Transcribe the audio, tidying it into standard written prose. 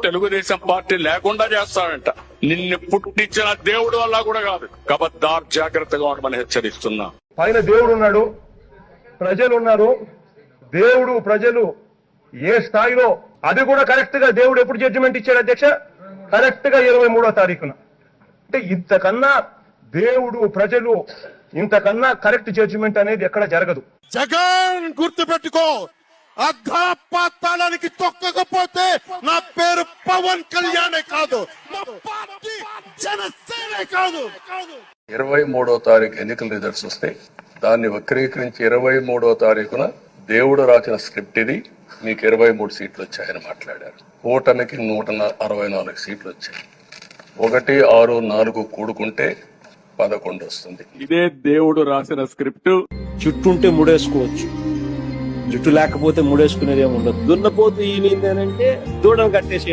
Telugu Desam party లేకుండా చేస్తాడంట. నిన్ను పుట్టించిన దేవుడు వల్ల కూడా కాదు. కబద్దార్, జాగ్రత్తగా ఉండమని హెచ్చరిస్తున్నా. పైన దేవుడు ఉన్నాడు, ప్రజలు ఉన్నారు. దేవుడు ప్రజలు ఏ స్థాయిలో, అది కూడా కరెక్ట్ గా దేవుడు ఎప్పుడు జడ్జిమెంట్ ఇచ్చాడు అధ్యక్ష? కరెక్ట్ గా 23వ తారీఖున. అంటే ఇంతకన్నా దేవుడు ప్రజలు ఇంతకన్నా కరెక్ట్ జడ్జిమెంట్ అనేది ఎక్కడ జరగదు. జగన్ గుర్తుపెట్టుకో, అఘాపాతాళానికి తొక్కకపోతే నా పేరు పవన్ కళ్యాణే కాదు, నా పార్టీ జనసేనే కాదు. 23వ తారీఖు ఎన్నికల రిజల్ట్స్ వస్తే దాన్ని వక్రీకరించి 23వ తారీఖున దేవుడు రాసిన స్క్రిప్ట్ ఇది, మీకు 23 సీట్లు వచ్చాయని మాట్లాడారు. కూటమికి 164 సీట్లు వచ్చాయి. 1, 6, 4 కూడుకుంటే 11 వస్తుంది. ఇదే దేవుడు రాసిన స్క్రిప్ట్. జుట్టు ఉంటే ముడేసుకోవచ్చు, జుట్టు లేకపోతే ముడేసుకునేది ఏమి ఉండదు. దున్నపోతు ఈనిందేనంటే దూడను కట్టేసి